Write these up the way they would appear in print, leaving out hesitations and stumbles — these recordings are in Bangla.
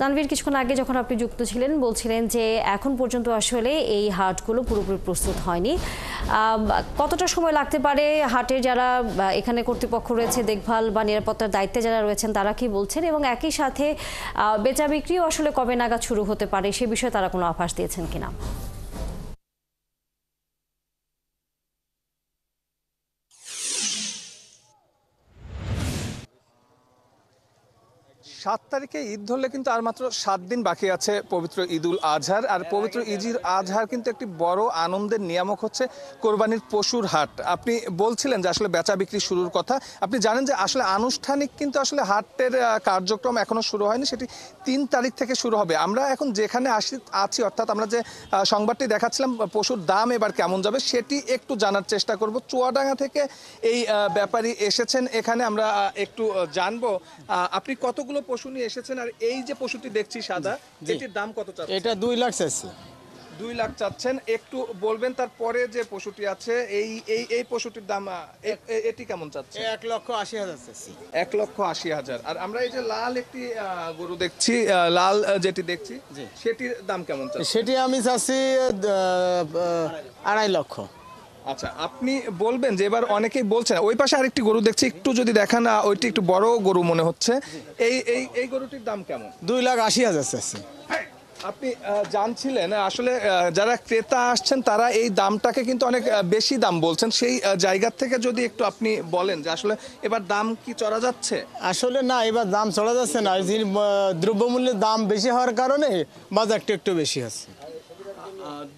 তানভীর, কিছুক্ষণ আগে যখন আপনি যুক্ত ছিলেন বলছিলেন যে এখন পর্যন্ত আসলে এই হাটগুলো পুরোপুরি প্রস্তুত হয়নি। কতটা সময় লাগতে পারে? হাটের যারা এখানে কর্তৃপক্ষ রয়েছে, দেখভাল বা নিরাপত্তার দায়িত্বে যারা রয়েছেন তারা কি বলছেন, এবং একই সাথে বেচা বিক্রিও আসলে কবে নাগাদ শুরু হতে পারে সে বিষয়ে তারা কোনো আভাস দিয়েছেন কিনা? 7 তারিখে ঈদ ধরলে কিন্তু আর মাত্র 7 দিন বাকি আছে পবিত্র ঈদুল আজহার। আর পবিত্র ঈদুল আজহার কিন্তু একটি বড় আনন্দের নিয়ামক হচ্ছে কোরবানির পশুর হাট। আপনি বলছিলেন যে আসলে বেচা বিক্রি শুরুর কথা। আপনি জানেন যে আসলে আনুষ্ঠানিক কিন্তু আসলে হাটের কার্যক্রম এখনো শুরু হয়নি, সেটি 3 তারিখ থেকে শুরু হবে। আমরা এখন যেখানে আছি অর্থাৎ আমরা যে সংবাদটি দেখাচ্ছিলাম পশুর দাম এবার কেমন যাবে সেটি একটু জানার চেষ্টা করব। চুয়াডাঙ্গা থেকে এই ব্যাপারী এসেছেন এখানে, আমরা একটু জানবো আপনি কতগুলো পশু নিয়ে এসেছেন, আর এই যে পশুটি দেখছি সাদা, এটির দাম কত চাচ্ছেন? এটা 2 লাখ চাচ্ছি। 2 লাখ চাচ্ছেন, একটু বলবেন তারপরে যে পশুটি আছে এই এই এই পশুটির দাম এটি কেমন চাচ্ছে? 1,80,000 চাচ্ছি। 1,80,000। আর আমরা এই যে লাল একটি গরু দেখছি, লাল যেটি দেখছি সেটির দাম কেমন চাচ্ছে? সেটি আমি চাচ্ছি 2.5 লক্ষ। আচ্ছা, আপনি বলবেন যে এবার অনেকেই বলছেন, ওই পাশে আরেকটি গরু দেখছি, একটু যদি দেখান, ওইটি একটু বড় গরু মনে হচ্ছে, এই এই এই গরুটির দাম কেমন? 2,80,000 চাচ্ছি। আপনি জানছিলেন আসলে যারা ক্রেতা আসছেন তারা এই দামটাকে কিন্তু অনেক বেশি দাম বলছেন, সেই জায়গা থেকে যদি একটু আপনি বলেন যে আসলে এবার দাম কি চড়া যাচ্ছে? আসলে না, এবার দাম চড়া যাচ্ছে না, দ্রব্যমূল্যের দাম বেশি হওয়ার কারণে বাজারটা একটু বেশি আছে।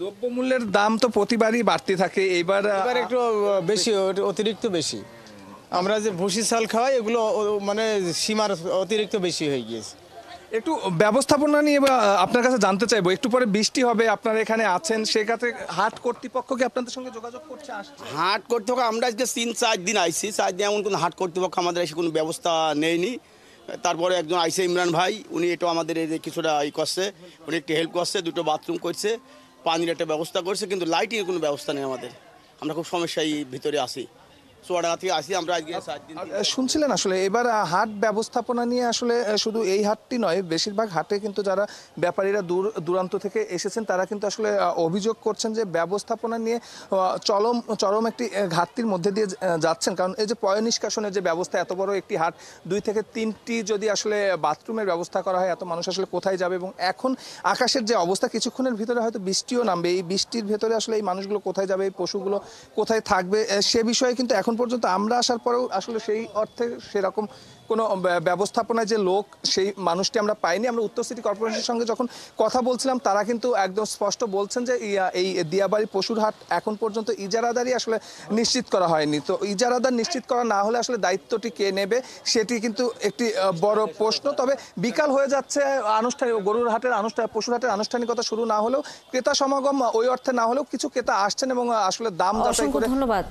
দ্রব্যমূল্যের দাম তো প্রতিবারই বাড়তে থাকে, এবার একটু বেশি, অতিরিক্ত বেশি। আমরা যে ভুসি চাল খাওয়াই এগুলো মানে সীমার অতিরিক্ত বেশি হয়ে গিয়েছে। একটু ব্যবস্থাপনা নিয়ে আপনার কাছে জানতে চাইবো। একটু পরে বৃষ্টি হবে, আপনারা এখানে আছেন, সেক্ষেত্রে হাট কর্তৃপক্ষ কি আপনাদের সঙ্গে যোগাযোগ করছে? আসছে হাট কর্তৃপক্ষ, আমরা আজকে 3-4 দিন আইছি, 4 দিন এমন কোনো হাট কর্তৃপক্ষ আমাদের এসে কোনো ব্যবস্থা নেয়নি। তারপরে একজন আইসে ইমরান ভাই, উনি একটু আমাদের এই যে কিছুটা করছে, উনি একটু হেল্প করছে, 2টো বাথরুম করছে, পানির একটা ব্যবস্থা করছে, কিন্তু লাইটের কোনো ব্যবস্থা নেই আমাদের। আমরা খুব সমস্যায় ভিতরে আসি, চুয়াডাঙ্গা থেকে আসি আমরা আজকে 4 দিন। শুনছিলেন আসলে এবার হাট ব্যবস্থাপনা নিয়ে আসলে শুধু এই হাটটি নয়, বেশিরভাগ হাটে কিন্তু যারা ব্যাপারীরা দূর দূরান্ত থেকে এসেছেন তারা কিন্তু আসলে অভিযোগ করছেন যে ব্যবস্থাপনা নিয়ে চরম একটি ঘাটতির মধ্যে দিয়ে যাচ্ছেন। কারণ এই যে পয় নিষ্কাশনের যে ব্যবস্থা, এত বড় একটি হাট, 2 থেকে 3টি যদি আসলে বাথরুমের ব্যবস্থা করা হয়, এত মানুষ আসলে কোথায় যাবে? এবং এখন আকাশের যে অবস্থা, কিছুক্ষণের ভিতরে হয়তো বৃষ্টিও নামবে, এই বৃষ্টির ভেতরে আসলে এই মানুষগুলো কোথায় যাবে, এই পশুগুলো কোথায় থাকবে, সে বিষয়ে কিন্তু এখন পর্যন্ত আমরা আসার পরেও আসলে সেই অর্থে সেরকম কোনো ব্যবস্থাপনায় যে লোক, সেই মানুষটি আমরা পাইনি। আমরা উত্তর সিটি কর্পোরেশনের সঙ্গে যখন কথা বলছিলাম তারা কিন্তু একদম স্পষ্ট বলছেন যে এই দিয়াবাড়ি পশুর হাট এখন পর্যন্ত ইজারাদারই আসলে নিশ্চিত করা হয়নি। তো ইজারাদার নিশ্চিত করা না হলে আসলে দায়িত্বটি কে নেবে সেটি কিন্তু একটি বড় প্রশ্ন। তবে বিকাল হয়ে যাচ্ছে, আনুষ্ঠানিক গরুর হাটের পশুর হাটের আনুষ্ঠানিকতা শুরু না হলেও, ক্রেতা সমাগম ওই অর্থে না হলেও কিছু ক্রেতা আসছেন এবং আসলে দাম যাচাই করে। ধন্যবাদ।